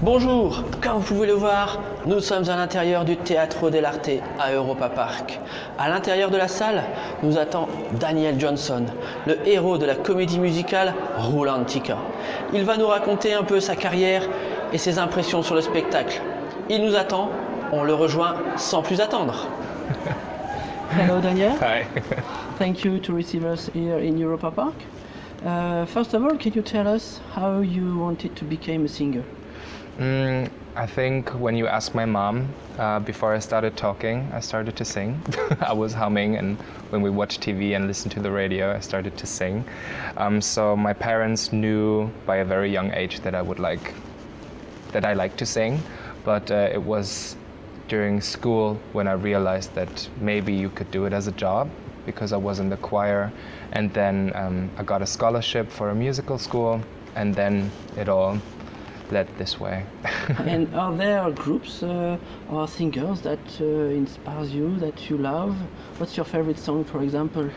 Bonjour, comme vous pouvez le voir, nous sommes à l'intérieur du Teatro dell'Arte à Europa Park. À l'intérieur de la salle, nous attend Daniel Johnson, le héros de la comédie musicale Rulantica. Il va nous raconter un peu sa carrière et ses impressions sur le spectacle. Il nous attend, on le rejoint sans plus attendre. Hello Daniel. Hi. Thank you to receive us here in Europa Park. First of all, can you tell us how you wanted to become a singer? I think when you asked my mom, before I started talking, I started to sing. I was humming, and when we watched TV and listened to the radio, I started to sing. So my parents knew by a very young age that I liked to sing, but it was during school when I realized that maybe you could do it as a job, because I was in the choir, and then I got a scholarship for a musical school, and then it all led this way. And are there groups or singers that inspires you, that you love? What's your favorite song, for example?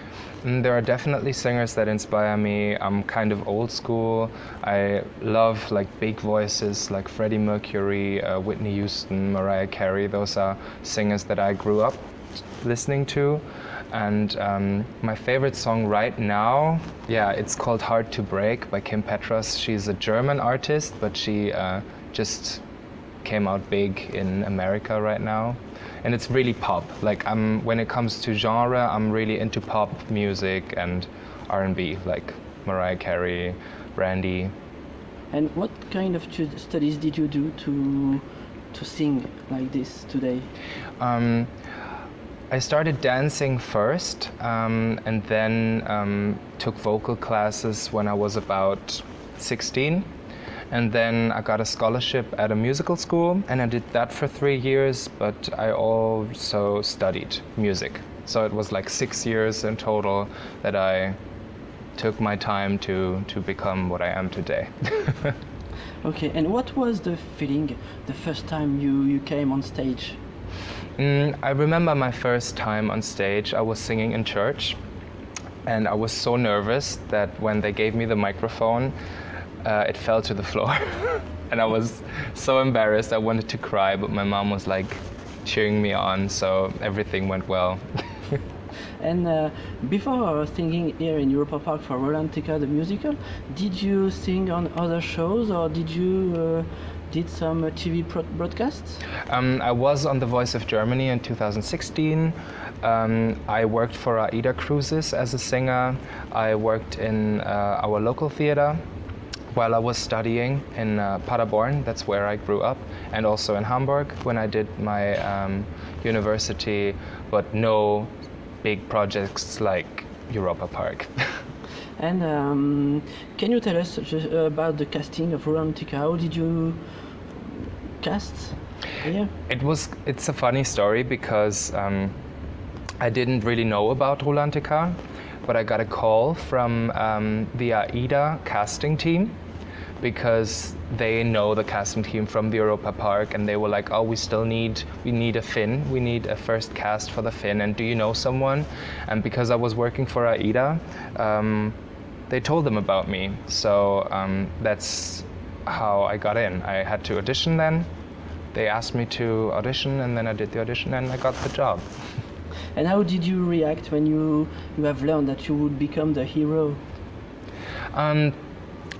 There are definitely singers that inspire me. I'm kind of old school. I love like big voices like Freddie Mercury, Whitney Houston, Mariah Carey. Those are singers that I grew up listening to. And my favorite song right now, it's called Hard to Break by Kim Petras. She's a German artist, but she just came out big in America right now. And it's really pop. Like when it comes to genre, I'm really into pop music and R&B, like Mariah Carey, Brandy. And what kind of studies did you do to sing like this today? I started dancing first, and then took vocal classes when I was about 16. And then I got a scholarship at a musical school, and I did that for 3 years, but I also studied music. So it was like 6 years in total that I took my time to become what I am today. Okay, and what was the feeling the first time you came on stage? I remember my first time on stage. I was singing in church, and I was so nervous that when they gave me the microphone, it fell to the floor. And I was so embarrassed. I wanted to cry, but my mom was like cheering me on, so everything went well. And before singing here in Europa Park for Rulantica the musical, did you sing on other shows, or did you did some TV broadcasts? I was on The Voice of Germany in 2016. I worked for AIDA Cruises as a singer. I worked in our local theater while I was studying in Paderborn. That's where I grew up, and also in Hamburg when I did my university, but no big projects like Europa Park. And can you tell us about the casting of Rulantica? How did you cast here? It's a funny story because I didn't really know about Rulantica, but I got a call from the AIDA casting team, because they know the casting team from the Europa Park, and they were like, oh, we need a Finn, we need a first cast for the Finn, and do you know someone? And because I was working for AIDA, they told them about me, so that's how I got in. I had to audition then. They asked me to audition, and then I did the audition and I got the job. And how did you react when you have learned that you would become the hero?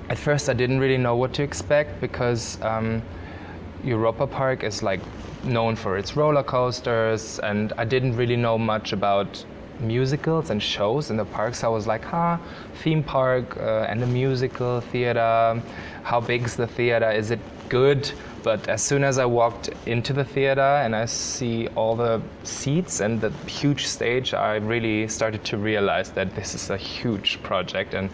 At first I didn't really know what to expect, because Europa Park is like known for its roller coasters, and I didn't really know much about musicals and shows in the parks. I was like, theme park and a musical theater, how big's the theater, is it good? But as soon as I walked into the theater and I see all the seats and the huge stage, I really started to realize that this is a huge project. And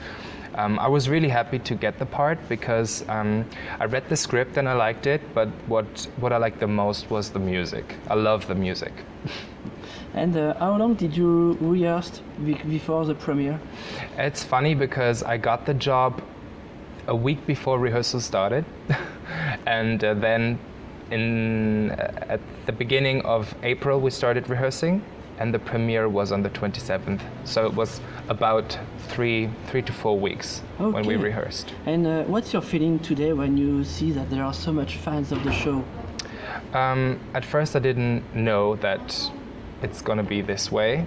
I was really happy to get the part, because I read the script and I liked it, but what I liked the most was the music. I love the music. And how long did you rehearse before the premiere? It's funny because I got the job a week before rehearsal started. And then at the beginning of April we started rehearsing. and the premiere was on the 27th. So it was about three to 4 weeks when we rehearsed. And what's your feeling today when you see that there are so much fans of the show? At first I didn't know that it's gonna be this way.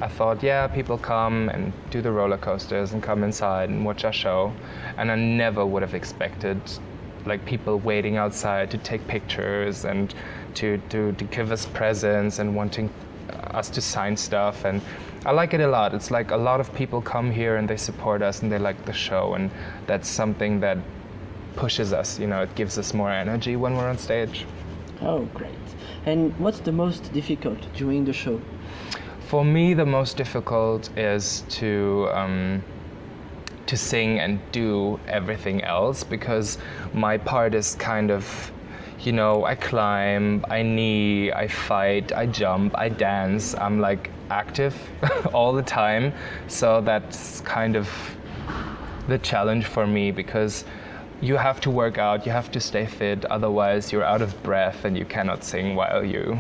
I thought, yeah, people come and do the roller coasters and come inside and watch our show. And I never would have expected like people waiting outside to take pictures and to give us presents and wanting us to sign stuff. And I like it a lot. It's like a lot of people come here and they support us and they like the show, and that's something that pushes us, you know, it gives us more energy when we're on stage. Oh, great. And what's the most difficult during the show? For me, the most difficult is to sing and do everything else, because my part is kind of, you know, I climb, I knee, I fight, I jump, I dance. I'm like active all the time. So that's kind of the challenge for me, because you have to work out, you have to stay fit, otherwise you're out of breath and you cannot sing while you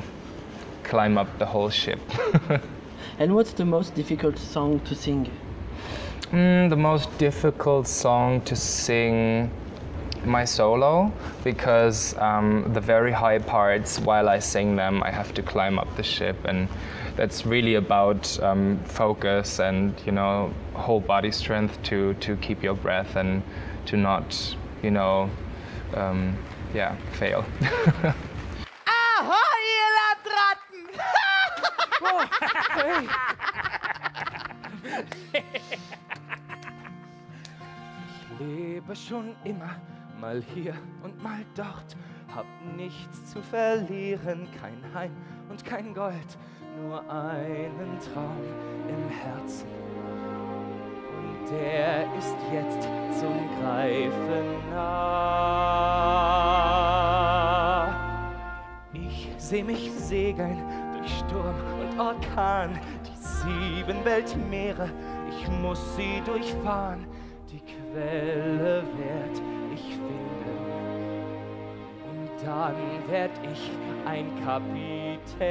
climb up the whole ship. And what's the most difficult song to sing? The most difficult song to sing, my solo, because the very high parts, while I sing them, I have to climb up the ship, and that's really about focus and, you know, whole body strength to keep your breath and to not, you know, yeah, fail. Ahoi, ihr Landratten! Oh, hey. Ich lebe schon immer, mal hier und mal dort, hab nichts zu verlieren, kein Heim und kein Gold, nur einen Traum im Herzen. Und der ist jetzt zum Greifen nah. Ich seh mich segeln durch Sturm und Orkan, die 7 Weltmeere, ich muss sie durchfahren. Die Quelle werd ich finden und dann werd ich ein Kapitän.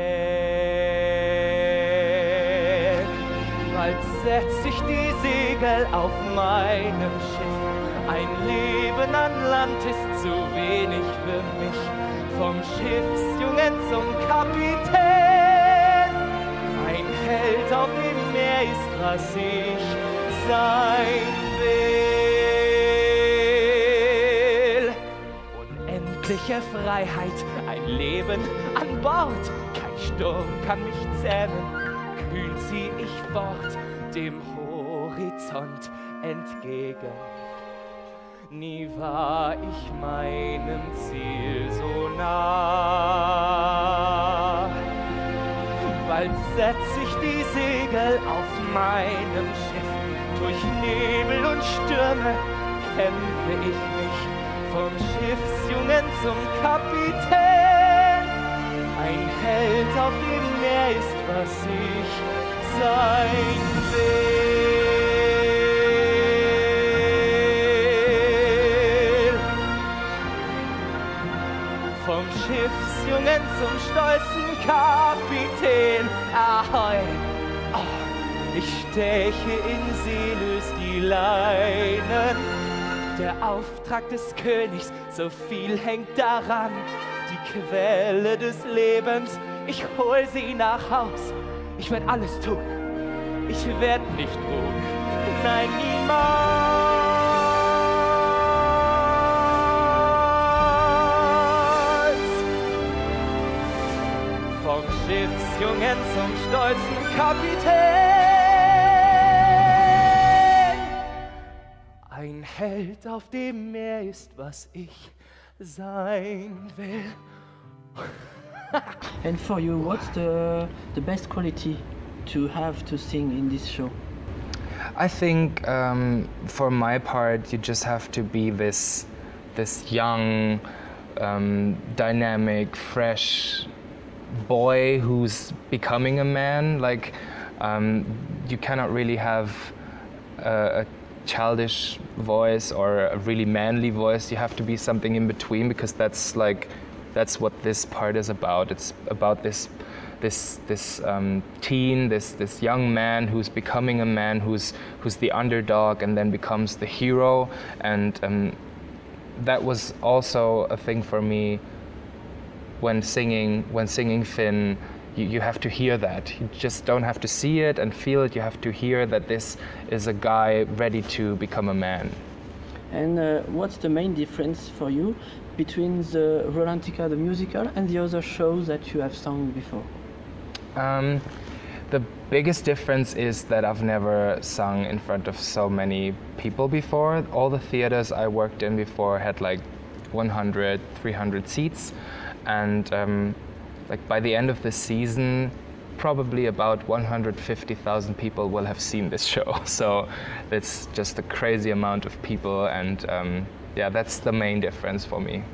Bald setz ich die Segel auf meinem Schiff. Ein Leben an Land ist zu wenig für mich. Vom Schiffsjungen zum Kapitän. Ein Held auf dem Meer ist, was ich sein will. Unendliche Freiheit, ein Leben an Bord. Kein Sturm kann mich zähmen, kühn zieh ich fort dem Horizont entgegen. Nie war ich meinem Ziel so nah. Bald setz ich die Segel auf meinem Schiff. Durch Nebel und Stürme kämpfe ich mich vom Schiffsjungen zum Kapitän. Ein Held auf dem Meer ist, was ich sein will. Vom Schiffsjungen zum stolzen Kapitän. Ahoi! Oh. Ich steche in See, löse die Leinen. Der Auftrag des Königs, so viel hängt daran. Die Quelle des Lebens, ich hol sie nach Haus. Ich werd alles tun, ich werd nicht ruhen. Nein, niemals. Vom Schiffsjungen zum stolzen Kapitän. Ein Held auf dem Meer ist, was ich sein will. And for you, what's the best quality to have to sing in this show? I think for my part, you just have to be this young, dynamic, fresh boy who's becoming a man. Like you cannot really have a childish voice or a really manly voice. You have to be something in between, because that's what this part is about. It's about this this teen, this young man who's becoming a man, who's the underdog and then becomes the hero, and that was also a thing for me when singing Finn. You have to hear that. You just don't have to see it and feel it. You have to hear that this is a guy ready to become a man. And what's the main difference for you between the Rulantica, the musical, and the other shows that you have sung before? The biggest difference is that I've never sung in front of so many people before. All the theaters I worked in before had like 100, 300 seats, and like by the end of the season, probably about 150,000 people will have seen this show. So it's just a crazy amount of people, and yeah, that's the main difference for me.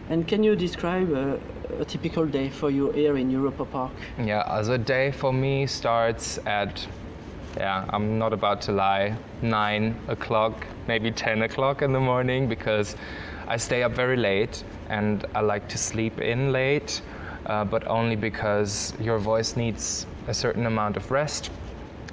And can you describe a typical day for you here in Europa Park? Yeah, as a day for me starts at, yeah, I'm not about to lie, 9 o'clock, maybe 10 o'clock in the morning, because I stay up very late and I like to sleep in late. But only because your voice needs a certain amount of rest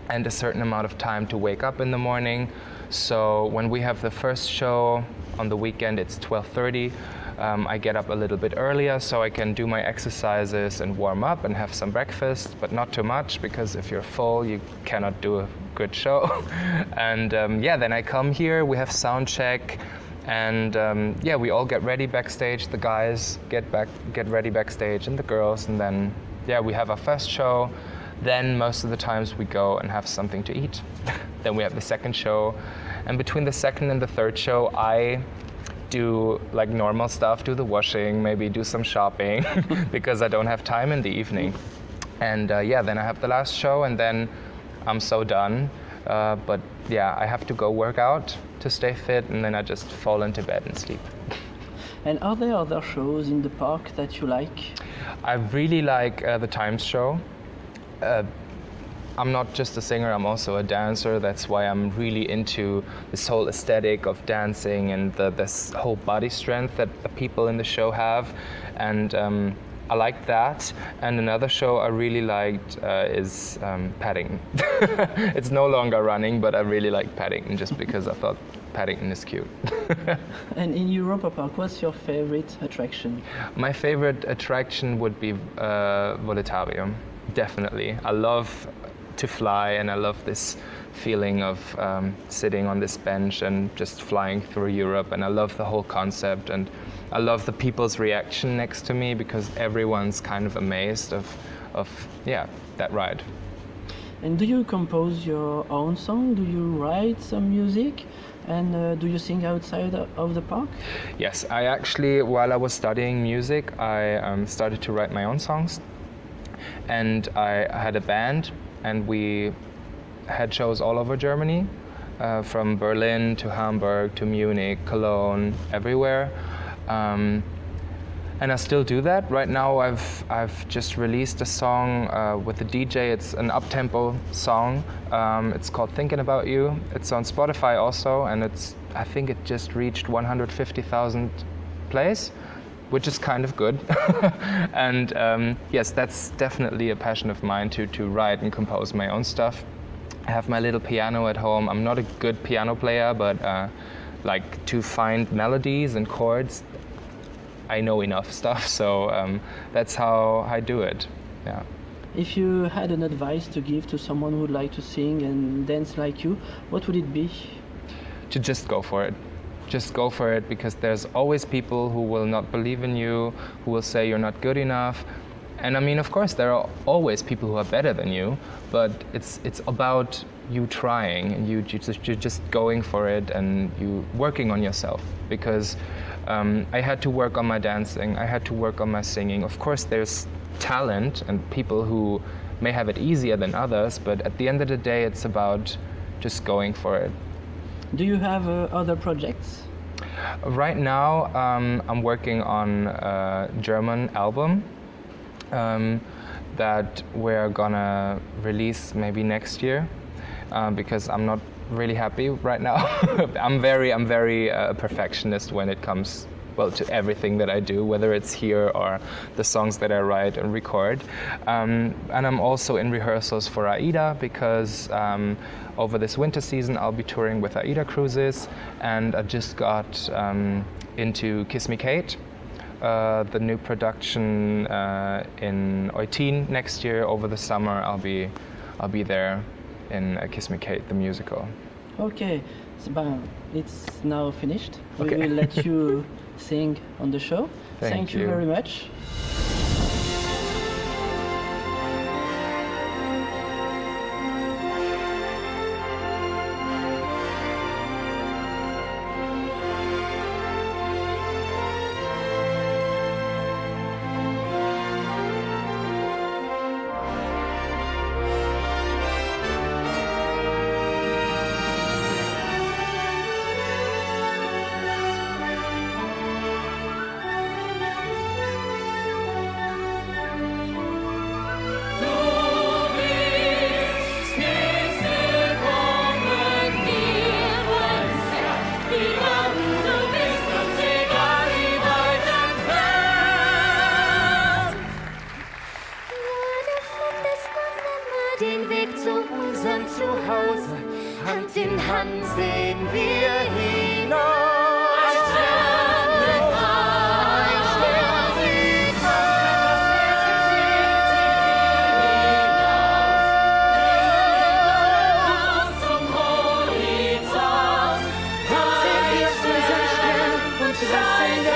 and a certain amount of time to wake up in the morning. So when we have the first show on the weekend, it's 12:30. I get up a little bit earlier so I can do my exercises and warm up and have some breakfast, but not too much, because if you're full, you cannot do a good show. And yeah, then I come here, we have sound check. And yeah, we all get ready backstage. The guys get ready backstage, and the girls, and then yeah, we have our first show. Then most of the times we go and have something to eat. Then we have the second show, and between the second and the third show, I do like normal stuff, do the washing, maybe do some shopping, because I don't have time in the evening. And yeah, then I have the last show, and then I'm so done. But yeah, I have to go work out to stay fit, and then I just fall into bed and sleep. And are there other shows in the park that you like? I really like the Times show. I'm not just a singer, I'm also a dancer. That's why I'm really into this whole aesthetic of dancing and this whole body strength that the people in the show have. And I like that. And another show I really liked is Paddington. It's no longer running, but I really like Paddington just because I thought Paddington is cute. And in Europa Park, what's your favorite attraction? My favorite attraction would be Voletarium, definitely. I love to fly, and I love this feeling of sitting on this bench and just flying through Europe, and I love the whole concept, and I love the people's reaction next to me, because everyone's kind of amazed of yeah, that ride. And do you compose your own song? Do you write some music? And do you sing outside of the park? Yes, I actually, while I was studying music, I started to write my own songs, and I had a band, and we had shows all over Germany, from Berlin to Hamburg to Munich, Cologne, everywhere. And I still do that. Right now I've just released a song with a DJ. It's an up-tempo song. It's called Thinking About You. It's on Spotify also, and I think it just reached 150,000 plays, which is kind of good. And yes, that's definitely a passion of mine to write and compose my own stuff. I have my little piano at home. I'm not a good piano player, but like to find melodies and chords, I know enough stuff, so that's how I do it. Yeah. If you had an advice to give to someone who would like to sing and dance like you, what would it be? To just go for it. Just go for it, because there's always people who will not believe in you, who will say you're not good enough. And I mean, of course, there are always people who are better than you, but it's about you trying, and you're just going for it, and you working on yourself. Because I had to work on my dancing, I had to work on my singing. Of course, there's talent and people who may have it easier than others, but at the end of the day, it's about just going for it. Do you have other projects? Right now, I'm working on a German album that we're gonna release maybe next year, because I'm not really happy right now. I'm very a perfectionist when it comes well, to everything that I do, whether it's here or the songs that I write and record. And I'm also in rehearsals for AIDA because over this winter season I'll be touring with AIDA Cruises, and I just got into Kiss Me Kate, the new production in Eutin next year. Over the summer I'll be there in Kiss Me Kate, the musical. Okay, so, it's now finished. Okay. We will let you sing on the show. Thank you you. very much. Den Weg zu unserem Zuhause, Hand in Hand sehen wir hinaus. Ein Stern blickt auf, ein Stern blickt auf zum Horizont. Sehen wir unseren Stern und lassen